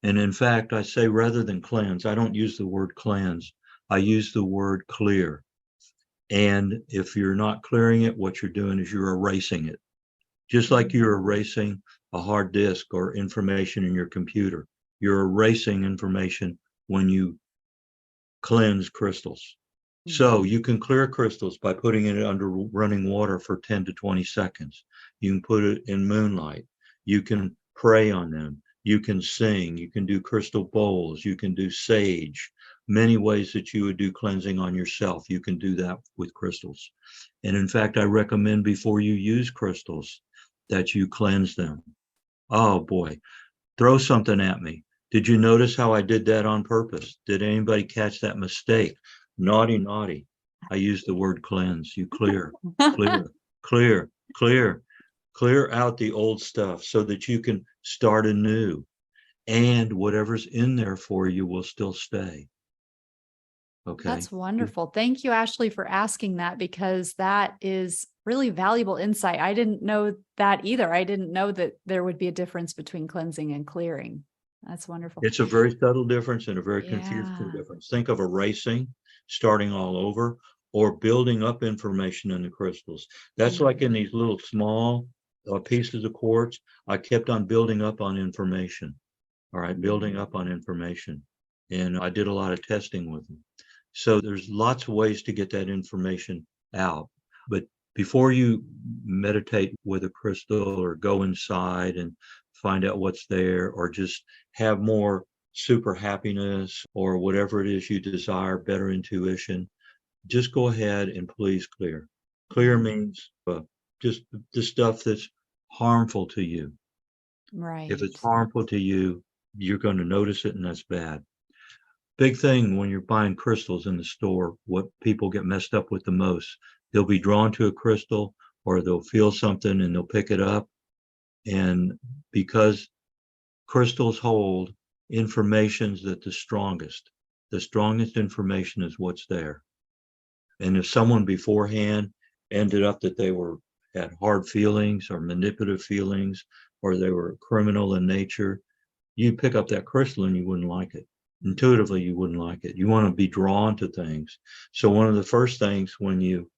And in fact, I say rather than cleanse, I don't use the word cleanse. I use the word clear. And if you're not clearing it, what you're doing is you're erasing it. Just like you're erasing a hard disk or information in your computer. You're erasing information when you cleanse crystals. So you can clear crystals by putting it under running water for 10 to 20 seconds. You can put it in moonlight. You can pray on them. You can sing. You can do crystal bowls. You can do sage. Many ways that you would do cleansing on yourself. You can do that with crystals. And in fact, I recommend before you use crystals that you cleanse them. Oh boy, throw something at me. Did you notice how I did that on purpose? Did anybody catch that mistake? Naughty, naughty. I use the word cleanse. You clear, clear out the old stuff so that you can start anew. And whatever's in there for you will still stay. Okay. That's wonderful. Thank you, Ashley, for asking that, because that is really valuable insight. I didn't know that either. I didn't know that there would be a difference between cleansing and clearing. That's wonderful. It's a very subtle difference and a very confusing difference. Think of erasing, starting all over, or building up information in the crystals. That's like in these little small pieces of quartz. I kept on building up on information. All right, building up on information. And I did a lot of testing with them. So there's lots of ways to get that information out. But before you meditate with a crystal or go inside and find out what's there, or just have more super happiness or whatever it is you desire, better intuition, just go ahead and please clear. Clear means just the stuff that's harmful to you. Right. If it's harmful to you, you're going to notice it, and that's bad. Big thing when you're buying crystals in the store, what people get messed up with the most, they'll be drawn to a crystal or they'll feel something and they'll pick it up. And because crystals hold informations that the strongest information is what's there. And if someone beforehand ended up that they had hard feelings or manipulative feelings, or they were criminal in nature, you'd pick up that crystal and you wouldn't like it. Intuitively, you wouldn't like it. You want to be drawn to things. So one of the first things when you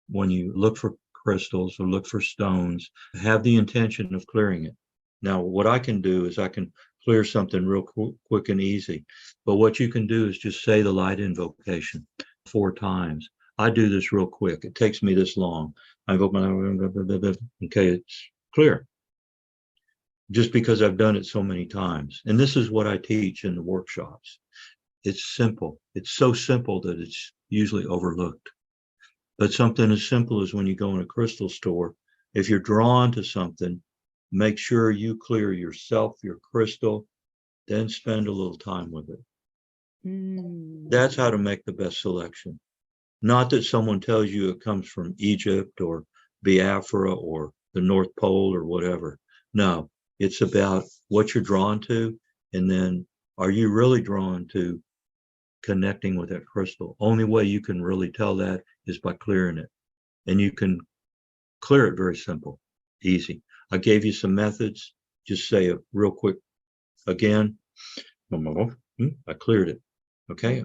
look for crystals or look for stones, have the intention of clearing it. Now, what I can do is I can clear something real quick and easy. But what you can do is just say the light invocation 4 times. I do this real quick. It takes me this long. I invoke my, okay, it's clear. Just because I've done it so many times. And this is what I teach in the workshops. It's simple. It's so simple that it's usually overlooked. But something as simple as when you go in a crystal store, if you're drawn to something, make sure you clear yourself, your crystal, then spend a little time with it. That's how to make the best selection. Not that someone tells you it comes from Egypt or Biafra or the North Pole or whatever. No. It's about what you're drawn to, and then are you really drawn to connecting with that crystal? Only way you can really tell that is by clearing it. And you can clear it very simple, easy. I gave you some methods. Just say it real quick again. I cleared it. Okay.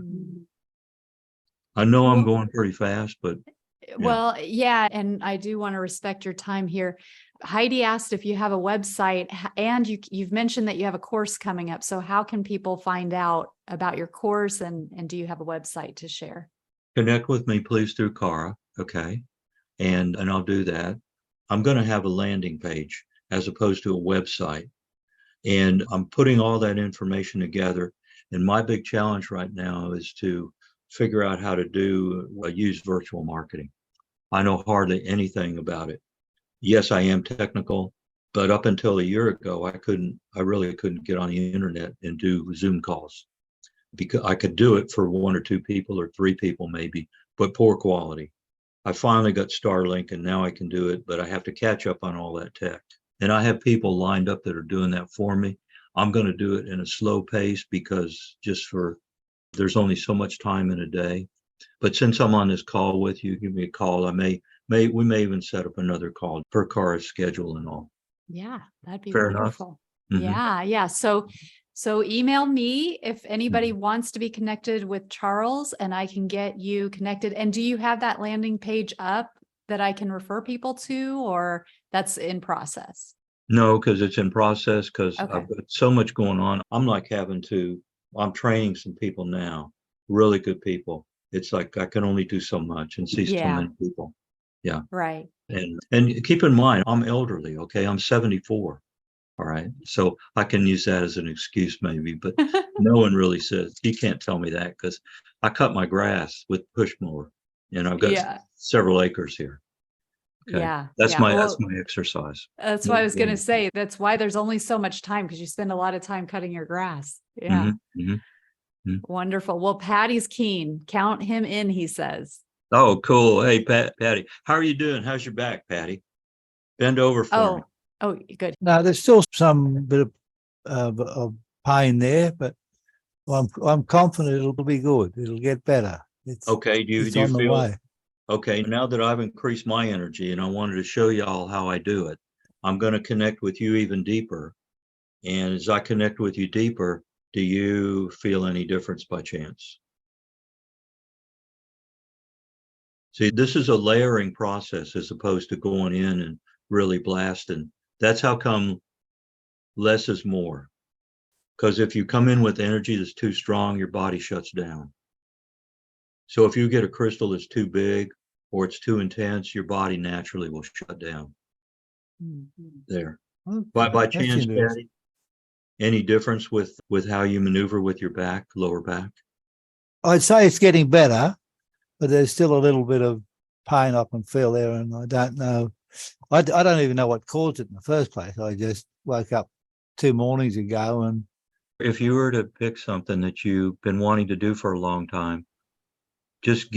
I know I'm going pretty fast, but well, yeah. And I do want to respect your time here. Heidi asked if you have a website, and you've mentioned that you have a course coming up. So how can people find out about your course, and do you have a website to share? Connect with me, please, through Cara. Okay. And I'll do that. I'm going to have a landing page as opposed to a website. And I'm putting all that information together. And my big challenge right now is to figure out how to use virtual marketing. I know hardly anything about it. Yes, I am technical, but up until a year ago, I really couldn't get on the internet and do Zoom calls, because I could do it for 1 or 2 people or 3 people maybe, but poor quality. I finally got Starlink and now I can do it, but I have to catch up on all that tech. And I have people lined up that are doing that for me. I'm going to do it in a slow pace because there's only so much time in a day. But since I'm on this call with you, give me a call. We may even set up another call per Cara's schedule and all. Yeah, that'd be Fair enough. wonderful. Mhm. Yeah. So email me if anybody wants to be connected with Charles, and I can get you connected. And do you have that landing page up that I can refer people to, or that's in process? No, because it's in process, because Okay. I've got so much going on. I'm training some people now, really good people. It's like I can only do so much and see so many people. Yeah. Right. And keep in mind, I'm elderly, okay? I'm 74. All right. So I can use that as an excuse maybe, but no one really says, you can't tell me that, because I cut my grass with push mower and I've got several acres here. Okay. Yeah. That's Well, my exercise. that's what I was going to say. That's why there's only so much time, because you spend a lot of time cutting your grass. Yeah. Wonderful. Well, Patty's keen. Count him in, he says. Oh, cool. Hey, Patty, how are you doing? How's your back, Patty? Bend over for me. Oh, good. No, there's still some bit of pain there, but I'm confident it'll be good. It'll get better. Okay. Do you on the feel way? Okay? Now that I've increased my energy and I wanted to show you all how I do it, I'm going to connect with you even deeper. And as I connect with you deeper, do you feel any difference by chance? See, this is a layering process as opposed to going in and really blasting. That's how come less is more. Because if you come in with energy that's too strong, your body shuts down. So if you get a crystal that's too big or it's too intense, your body naturally will shut down. There. Okay, By chance, Patty, any difference with how you maneuver with your back, lower back? I'd say it's getting better, but there's still a little bit of pain I can feel there, and I don't know. I don't even know what caused it in the first place. I just woke up 2 mornings ago, and if you were to pick something that you've been wanting to do for a long time, just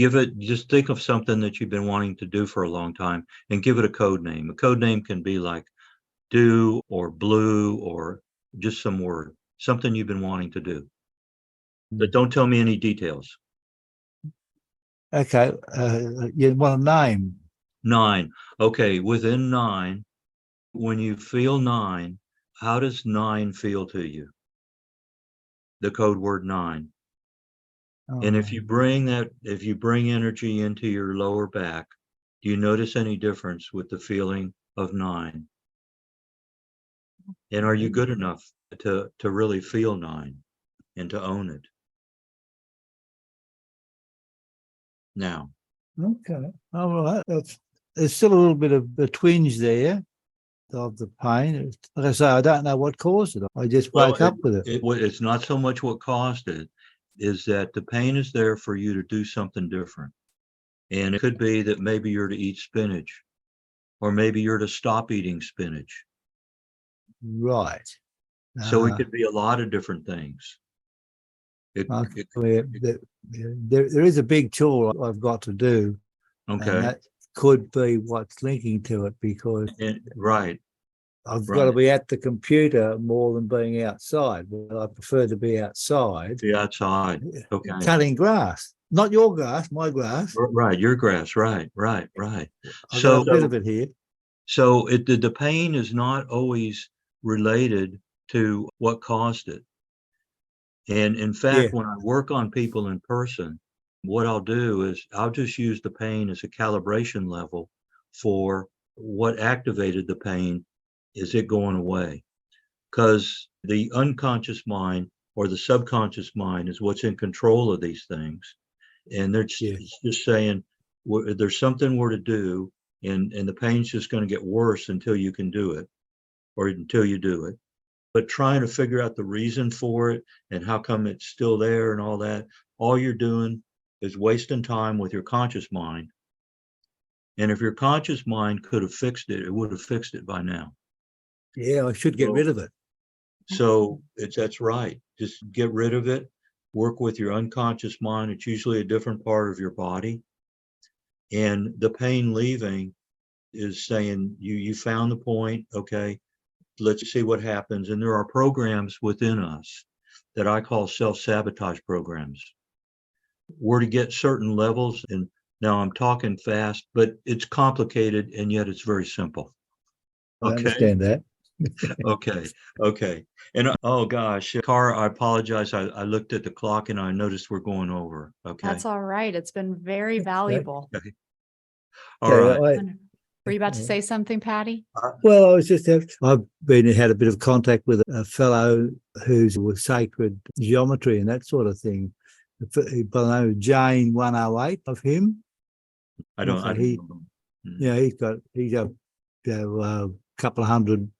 think of something that you've been wanting to do for a long time and give it a code name. A code name can be like do or blue or just some word, something you've been wanting to do. But don't tell me any details. Okay, you want a name? 9. Okay, within 9, when you feel 9, how does 9 feel to you? The code word 9. And if you bring energy into your lower back, do you notice any difference with the feeling of 9? And are you good enough to really feel 9 and to own it? Now. Okay. All right. There's still a little bit of the twinge there of the pain. Like I say, I don't know what caused it. I just woke up with it. It's not so much what caused it, is that the pain is there for you to do something different. And it could be that maybe you're to eat spinach, or maybe you're to stop eating spinach. Right. So it could be a lot of different things. There is a big chore I've got to do. Okay. And that could be what's linking to it, because right. I've got to be at the computer more than being outside. Well, I prefer to be outside. Be outside. Okay. Cutting grass. Not your grass, my grass. Right, your grass. Right. I've got a bit of it here. So the pain is not always related to what caused it. And in fact, when I work on people in person, what I'll do is I'll just use the pain as a calibration level for what activated the pain, is it going away? Because the unconscious mind or the subconscious mind is what's in control of these things. And they're just saying, there's something we're to do, and the pain's just going to get worse until you can do it, or until you do it. But trying to figure out the reason for it and how come it's still there and all that, all you're doing is wasting time with your conscious mind. And if your conscious mind could have fixed it, it would have fixed it by now. Yeah, I should get rid of it. So that's right. Just get rid of it. Work with your unconscious mind. It's usually a different part of your body. And the pain leaving is saying, you found the point. Okay, let's see what happens. And there are programs within us that I call self-sabotage programs. We're to get certain levels. And now I'm talking fast, but it's complicated, and yet it's very simple. I understand that. Okay. And oh gosh, Cara, I apologize. I looked at the clock and I noticed we're going over. Okay. That's all right. It's been very valuable. Okay. All right. Were you about to say something, Patty? Well, I was just, had a bit of contact with a fellow who's with sacred geometry and that sort of thing. By the name of Jane 108 of him. I don't know. Yeah, he's a couple of 100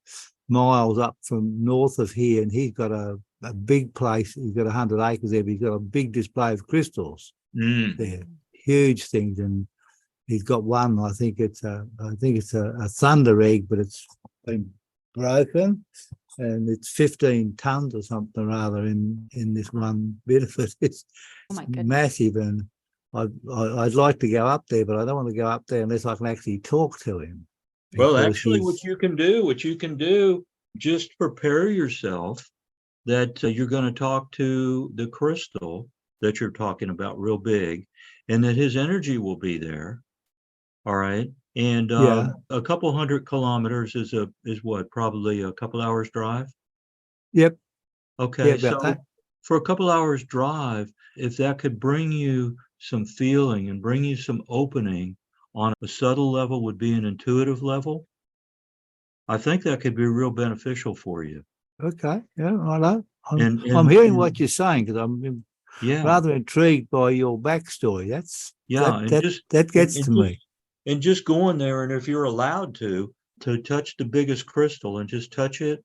miles up from north of here, and he's got a big place. He's got 100 acres there, but he's got a big display of crystals there, huge things. And he's got one. I think it's a thunder egg, but it's been broken, and it's 15 tons or something or other in this one bit of it. It's massive, and I'd like to go up there, but I don't want to go up there unless I can actually talk to him. Well, actually, what you can do, just prepare yourself that you're going to talk to the crystal that you're talking about real big, and that his energy will be there. All right. And a couple 100 kilometers is what, probably a couple hours drive? Yep. Okay. So for a couple hours drive, if that could bring you some feeling and bring you some opening on a subtle level, would be an intuitive level, I think that could be real beneficial for you. Okay. Yeah, I know. I'm hearing what you're saying, because I'm rather intrigued by your backstory. That gets to me. And just going there, and if you're allowed to touch the biggest crystal and just touch it,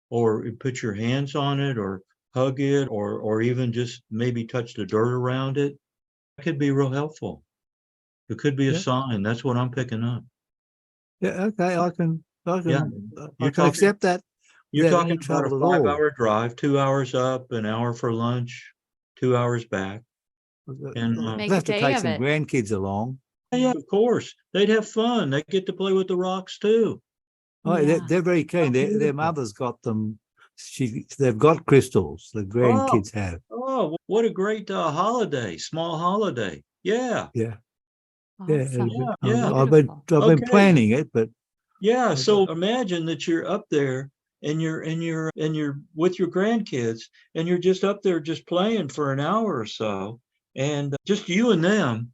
or put your hands on it, or hug it, or even just maybe touch the dirt around it, that could be real helpful. It could be a sign. That's what I'm picking up. Yeah. Okay. I can accept that. You're talking about a 5-hour drive, 2 hours up, an hour for lunch, 2 hours back. And Make have a to day take of some it. grandkids along. Yeah, of course. They'd have fun. They get to play with the rocks too. Oh, they're very keen. Their mother's got them. They've got crystals. The grandkids have. Oh, what a great holiday! Small holiday. Yeah. Yeah. Awesome. Yeah. I've been planning it, but So imagine that you're up there and you're with your grandkids, and you're just up there just playing for an hour or so, and just you and them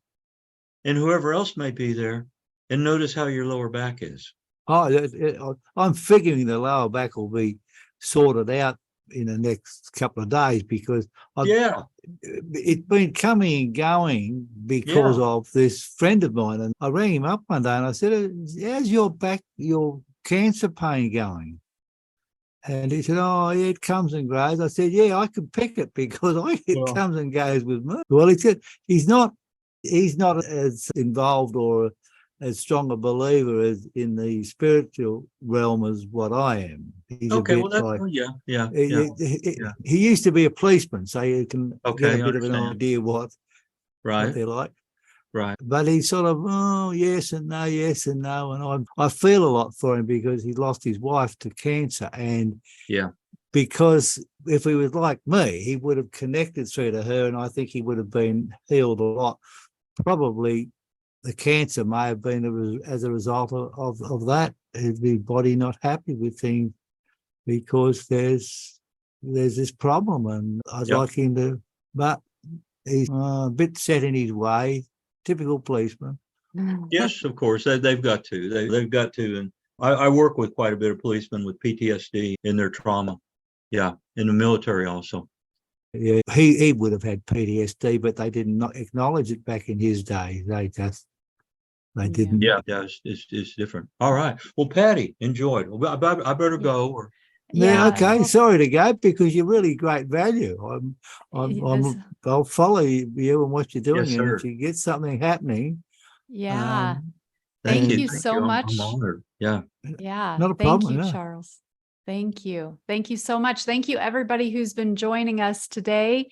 and whoever else may be there, and notice how your lower back is. I'm figuring the lower back will be sorted out in the next couple of days, because it's been coming and going because of this friend of mine. And I rang him up one day and I said, how's your cancer pain going? And he said, oh, yeah, it comes and goes. I said, yeah, I can pick it, because it comes and goes with me. Well, he said he's not as involved or as strong a believer as in the spiritual realm as what I am. He's Okay, a bit he used to be a policeman, so you can get a bit of an idea what they're like. Right. But he's sort of, yes and no. And I feel a lot for him, because he lost his wife to cancer. And because if he was like me, he would have connected through to her, and I think he would have been healed a lot. Probably the cancer may have been as a result of that, his body not happy with things, because there's this problem, and I'd like him to, but he's a bit set in his way, typical policeman. Yes, of course. They've got to. They've got to. And I work with quite a bit of policemen with PTSD in their trauma. Yeah, in the military also. Yeah, he would have had PTSD, but they did not acknowledge it back in his day. They didn't. Yeah, it's different. All right. Well, Patty, enjoyed. I better go. Or Yeah, okay. well, Sorry to go because you're really great value. this- I'll follow you and what you're doing, Yes, and sir. if you get something happening, yeah. Thank Thank you. you Thank so you. much. I'm honored. Yeah. Yeah. not a Thank problem. you, No. Charles. Thank you. Thank you so much. Thank you, everybody who's been joining us today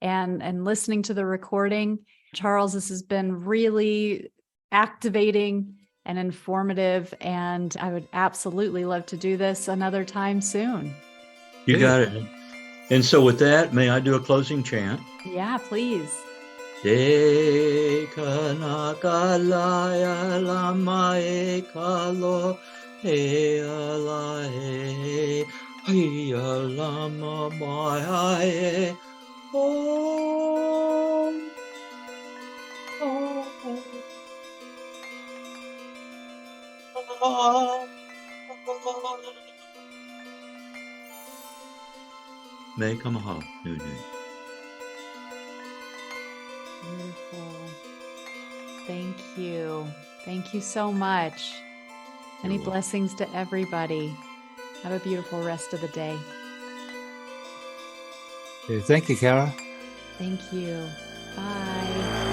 and listening to the recording. Charles, this has been really activating and informative, and I would absolutely love to do this another time soon. You got it. And so with that, may I do a closing chant? Yeah, please. De kanakalaya lama ekalo he ala he lama mai oh May Kamaha Nunu. Beautiful. Thank you. Thank you so much. Many welcome. blessings to everybody. Have a beautiful rest of the day. Yeah, thank you, Kara. Thank you. Bye.